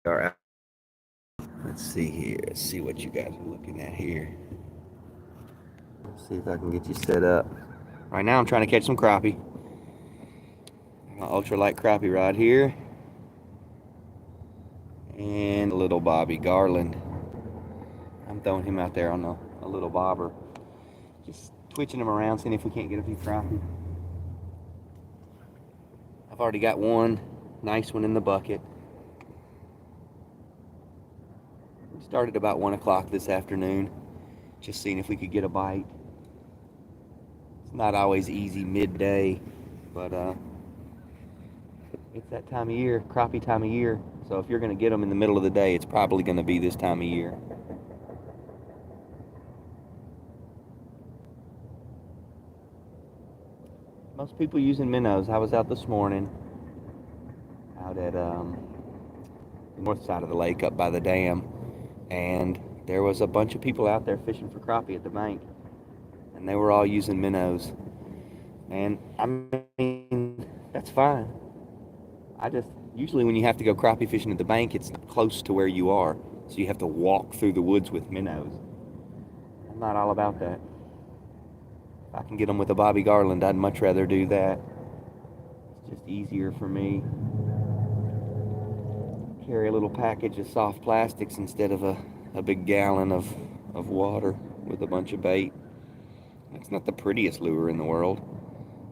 are out. Let's see here. Let's see what you guys are looking at here. Let's see if I can get you set up. Right now, I'm trying to catch some crappie. My ultralight crappie rod here, and a little Bobby Garland. I'm throwing him out there on a little bobber, just twitching him around, seeing if we can't get a few crappie. I've already got one nice one in the bucket. We started about 1 o'clock this afternoon, just seeing if we could get a bite. It's not always easy midday, but it's that time of year, crappie time of year. So if you're going to get them in the middle of the day, it's probably going to be this time of year. Most people using minnows. I was out this morning, out at the north side of the lake, up by the dam, and there was a bunch of people out there fishing for crappie at the bank, and they were all using minnows. And I mean, that's fine. I just usually when you have to go crappie fishing at the bank, it's close to where you are, so you have to walk through the woods with minnows. I'm not all about that. If I can get them with a Bobby Garland, I'd much rather do that. It's just easier for me. Carry a little package of soft plastics instead of a big gallon of water with a bunch of bait. It's not the prettiest lure in the world,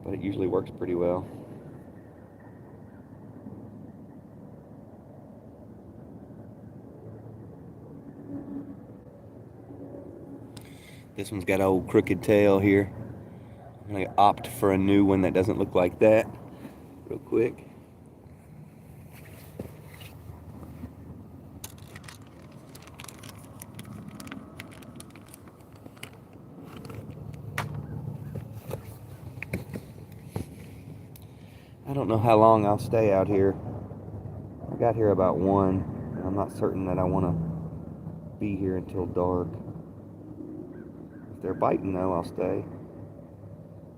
but it usually works pretty well. This one's got an old crooked tail here. I'm going to opt for a new one that doesn't look like that real quick. I don't know how long I'll stay out here. I got here about 1, and I'm not certain that I want to be here until dark. If they're biting, though, I'll stay.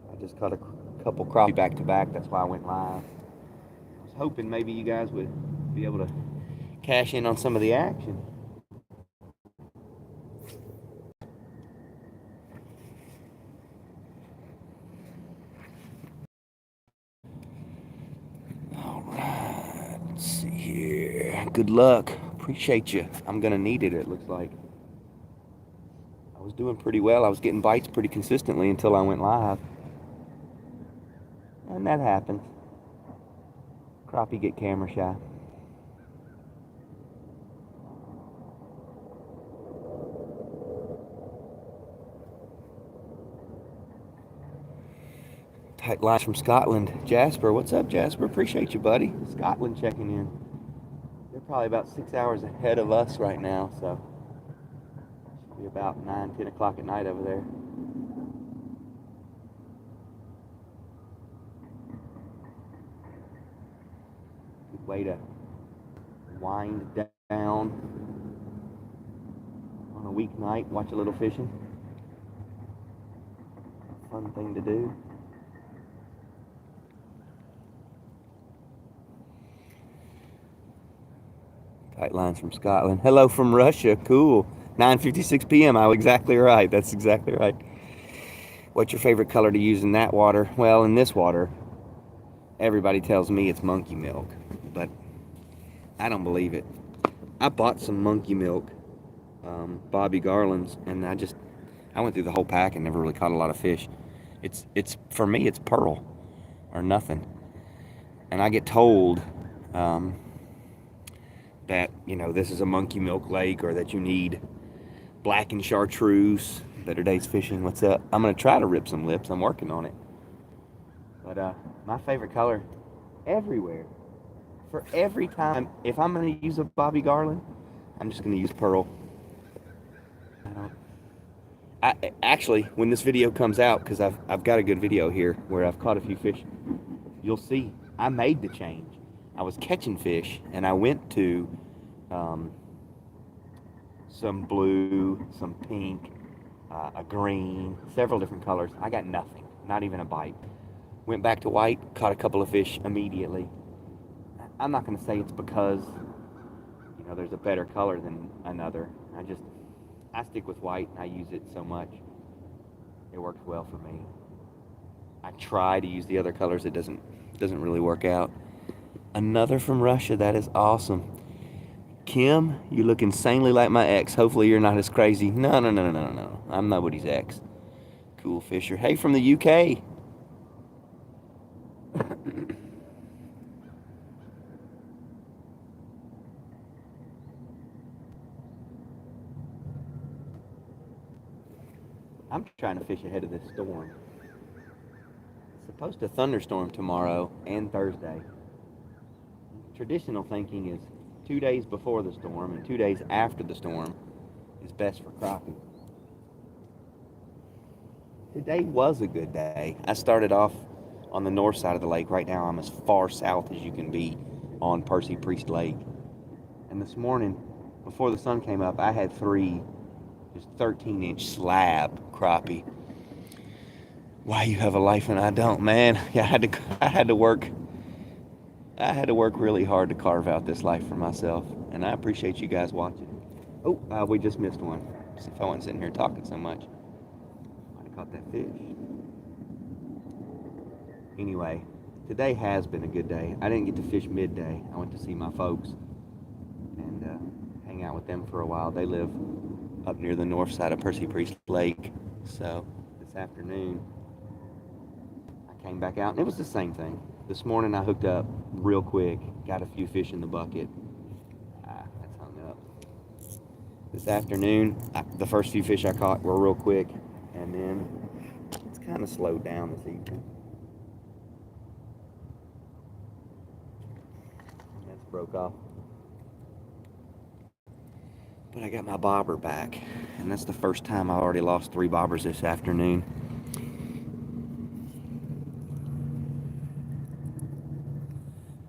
I just caught a couple crappie back to back. That's why I went live. I was hoping maybe you guys would be able to cash in on some of the action. All right, let's see here. Good luck. Appreciate you. I'm gonna need it. It looks like I was doing pretty well. I was getting bites pretty consistently until I went live, and that happens. Crappie get camera shy. Tight lines from Scotland. Jasper, what's up, Jasper? Appreciate you, buddy. Scotland checking in. They're probably about 6 hours ahead of us right now, so it'll be about 9, 10 o'clock at night over there. Good way to wind down on a weeknight, watch a little fishing. Fun thing to do. Tight lines from Scotland. Hello from Russia. Cool. 9:56 p.m. I was exactly right. That's exactly right. What's your favorite color to use in that water? Well, in this water, everybody tells me it's monkey milk, but I don't believe it. I bought some monkey milk, Bobby Garland's, and I went through the whole pack and never really caught a lot of fish. It's for me, it's pearl or nothing. And I get told that this is a monkey milk lake, or that you need black and chartreuse. Better days fishing. What's up? I'm gonna try to rip some lips. I'm working on it. But my favorite color, everywhere, for every time. If I'm gonna use a Bobby Garland, I'm just gonna use pearl. I don't. Actually, when this video comes out, because I've got a good video here where I've caught a few fish, you'll see I made the change. I was catching fish, and I went to some blue, some pink, a green, several different colors. I got nothing, not even a bite. Went back to white, caught a couple of fish immediately. I'm not going to say it's because there's a better color than another. I stick with white, and I use it so much. It works well for me. I try to use the other colors. It doesn't really work out. Another from Russia. That is awesome. Kim, you look insanely like my ex. Hopefully you're not as crazy. No, no, no, no, no, no. I'm nobody's ex. Cool Fisher. Hey, from the UK. I'm trying to fish ahead of this storm. It's supposed to thunderstorm tomorrow and Thursday. Traditional thinking is 2 days before the storm and 2 days after the storm is best for crappie. Today was a good day. I started off on the north side of the lake. Right now I'm as far south as you can be on Percy Priest Lake. And this morning, before the sun came up, I had 3 just 13-inch slab crappie. Why you have a life and I don't, man. Yeah, I had to work really hard to carve out this life for myself, and I appreciate you guys watching. Oh, we just missed one. See if I wasn't sitting here talking so much. Might have caught that fish. Anyway, today has been a good day. I didn't get to fish midday. I went to see my folks and hang out with them for a while. They live up near the north side of Percy Priest Lake. So this afternoon, I came back out, and it was the same thing. This morning I hooked up real quick, got a few fish in the bucket. That's hung up. This afternoon, the first few fish I caught were real quick, and then it's kind of slowed down this evening. That's broke off. But I got my bobber back, and that's the first time I already lost 3 bobbers this afternoon.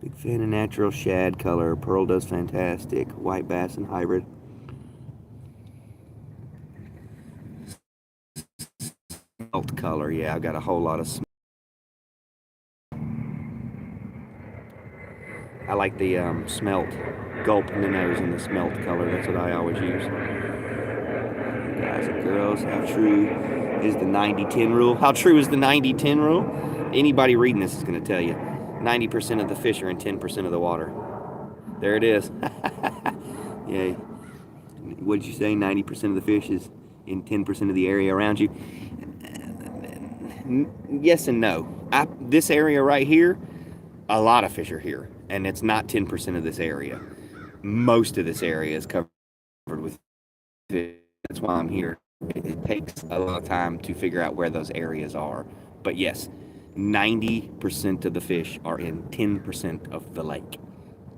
Big fan of natural shad color. Pearl does fantastic. White bass and hybrid. Smelt color. Yeah, I've got a whole lot of smelt. I like the smelt. Gulp minnows in the smelt color. That's what I always use. Guys and girls, how true is the 90-10 rule? How true is the 90-10 rule? Anybody reading this is going to tell you. 90% of the fish are in 10% of the water. There it is. Yeah. What did you say? 90% of the fish is in 10% of the area around you? Yes and no. This area right here, a lot of fish are here. And it's not 10% of this area. Most of this area is covered with fish. That's why I'm here. It takes a lot of time to figure out where those areas are. But yes, 90% of the fish are in 10% of the lake.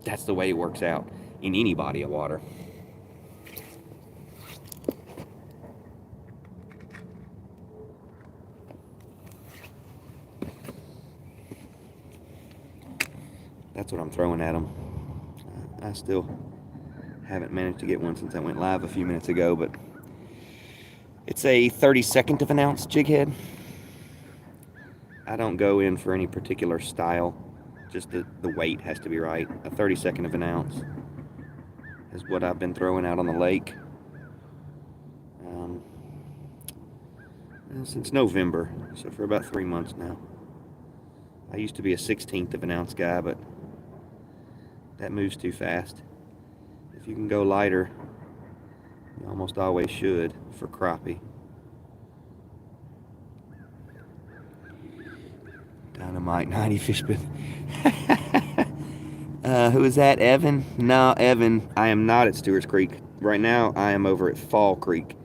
That's the way it works out in any body of water. That's what I'm throwing at them. I still haven't managed to get one since I went live a few minutes ago, but it's a 32nd of an ounce jig head. I don't go in for any particular style, just the weight has to be right. A 32nd of an ounce is what I've been throwing out on the lake since November, so for about 3 months now. I used to be a 16th of an ounce guy, but that moves too fast. If you can go lighter, you almost always should for crappie. Dynamite 90 fish bit. Who is that, Evan? No, Evan, I am not at Stewart's Creek. Right now, I am over at Fall Creek.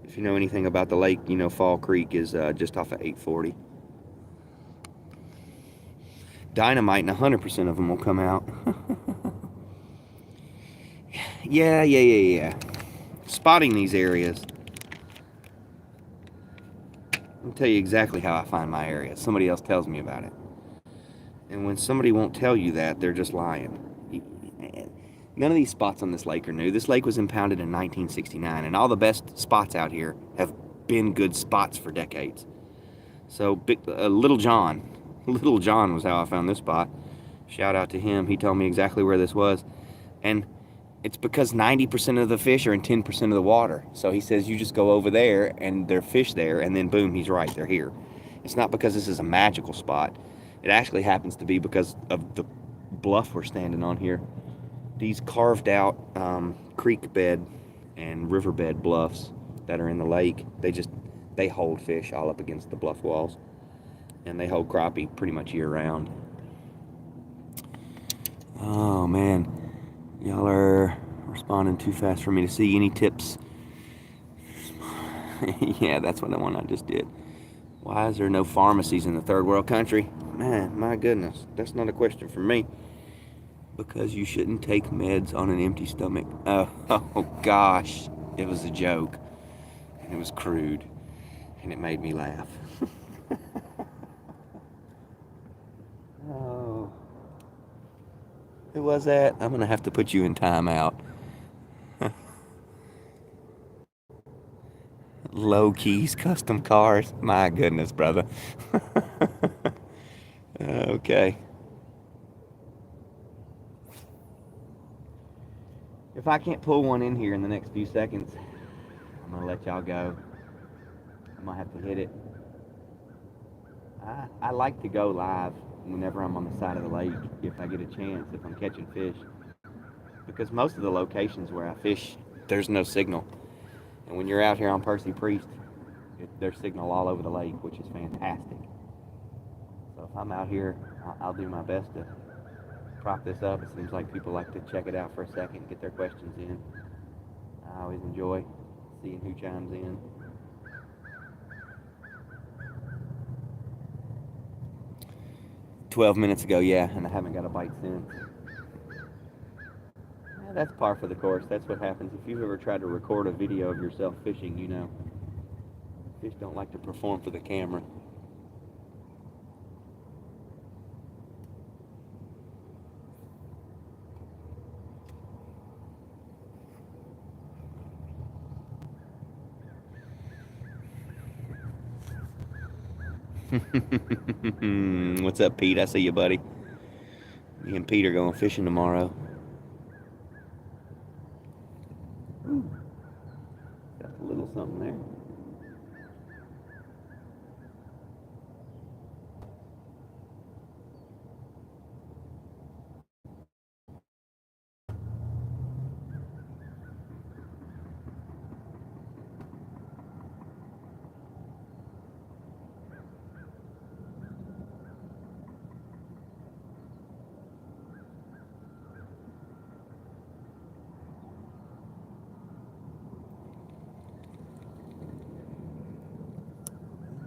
If you know anything about the lake, you know Fall Creek is just off of 840. Dynamite, and 100% of them will come out. Yeah. Spotting these areas. I'll tell you exactly how I find my area. Somebody else tells me about it. And when somebody won't tell you that, they're just lying. None of these spots on this lake are new. This lake was impounded in 1969, and all the best spots out here have been good spots for decades. So, Little John was how I found this spot. Shout out to him. He told me exactly where this was. And It's because 90% of the fish are in 10% of the water. So he says you just go over there and there are fish there, and then boom, he's right, they're here. It's not because this is a magical spot. It actually happens to be because of the bluff we're standing on here. These carved out creek bed and riverbed bluffs that are in the lake, they hold fish all up against the bluff walls, and they hold crappie pretty much year round. Oh man, y'all are responding too fast for me to see. Any tips? Yeah, that's what the one I just did. Why is there no pharmacies in the third world country? Man, my goodness, that's not a question for me. Because you shouldn't take meds on an empty stomach. Oh gosh, it was a joke. And it was crude. And it made me laugh. Oh. Who was that? I'm going to have to put you in timeout. Low keys, custom cars. My goodness, brother. Okay. If I can't pull one in here in the next few seconds, I'm going to let y'all go. I'm going to have to hit it. I like to go live whenever I'm on the side of the lake, if I get a chance, if I'm catching fish. Because most of the locations where I fish, there's no signal. And when you're out here on Percy Priest, there's signal all over the lake, which is fantastic. So if I'm out here, I'll do my best to prop this up. It seems like people like to check it out for a second and get their questions in. I always enjoy seeing who chimes in. 12 minutes ago, yeah, and I haven't got a bite since. Yeah, that's par for the course. That's what happens. If you've ever tried to record a video of yourself fishing, you know, fish don't like to perform for the camera. What's up, Pete? I see you, buddy. Me and Pete are going fishing tomorrow. Ooh, got a little something there.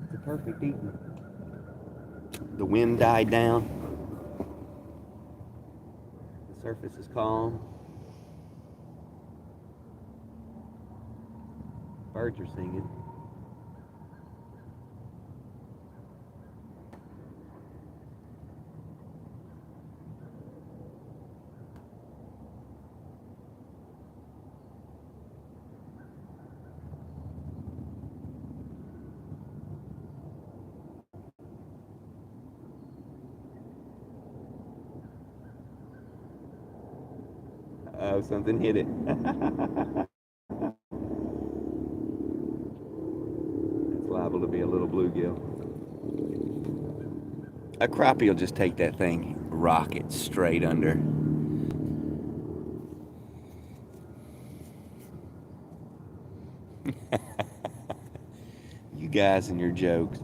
It's a perfect evening. The wind died down. The surface is calm. Birds are singing. Oh, something hit it. It's liable to be a little bluegill. A crappie will just take that thing, rock it straight under. You guys and your jokes.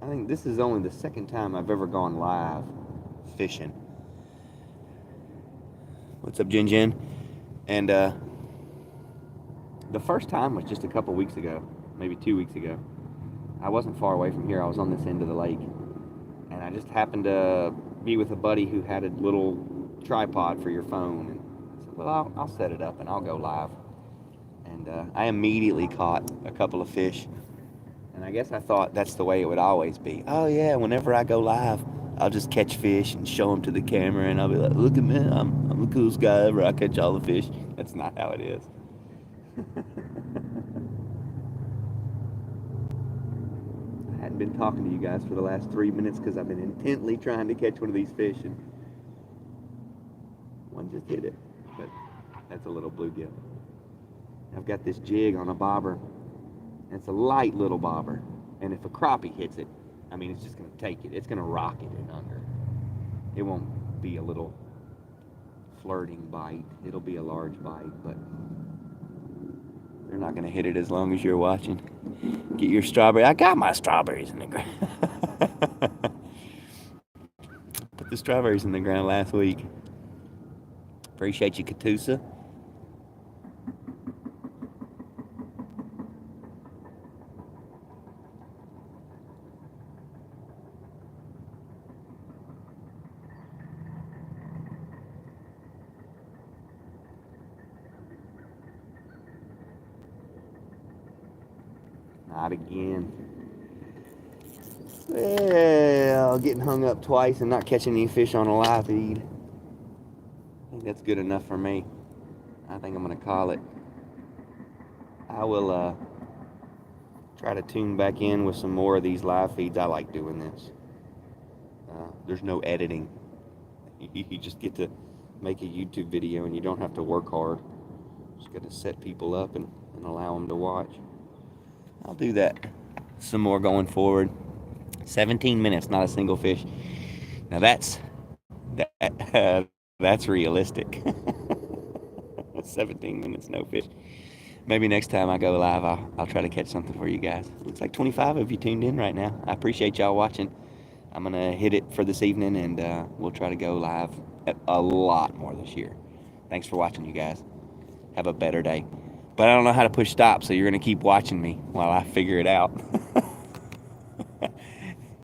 I think this is only the second time I've ever gone live fishing. What's up, Jin Jin? And the first time was just a couple weeks ago, maybe 2 weeks ago. I wasn't far away from here. I was on this end of the lake. And I just happened to be with a buddy who had a little tripod for your phone. And well, I'll set it up and I'll go live. And I immediately caught a couple of fish. And I guess I thought that's the way it would always be. Oh yeah, whenever I go live, I'll just catch fish and show them to the camera, and I'll be like, "Look at me, I'm the coolest guy ever. I catch all the fish." That's not how it is. I hadn't been talking to you guys for the last 3 minutes because I've been intently trying to catch one of these fish, and one just hit it. But that's a little bluegill. I've got this jig on a bobber. And it's a light little bobber. And if a crappie hits it, I mean, it's just going to take it. It's going to rock it in under. It won't be a little flirting bite. It'll be a large bite, but they're not going to hit it as long as you're watching. Get your strawberry. I got my strawberries in the ground. Put the strawberries in the ground last week. Appreciate you, Katusa. Not again. Well, getting hung up twice and not catching any fish on a live feed. I think that's good enough for me. I think I'm going to call it. I will try to tune back in with some more of these live feeds. I like doing this. There's no editing. You just get to make a YouTube video and you don't have to work hard. Just got to set people up and allow them to watch. I'll do that some more going forward. 17 minutes, not a single fish. Now that's realistic. 17 minutes, no fish. Maybe next time I go live, I'll try to catch something for you guys. Looks like 25 of you tuned in right now. I appreciate y'all watching. I'm going to hit it for this evening, and we'll try to go live a lot more this year. Thanks for watching, you guys. Have a better day. But I don't know how to push stop, so you're going to keep watching me while I figure it out.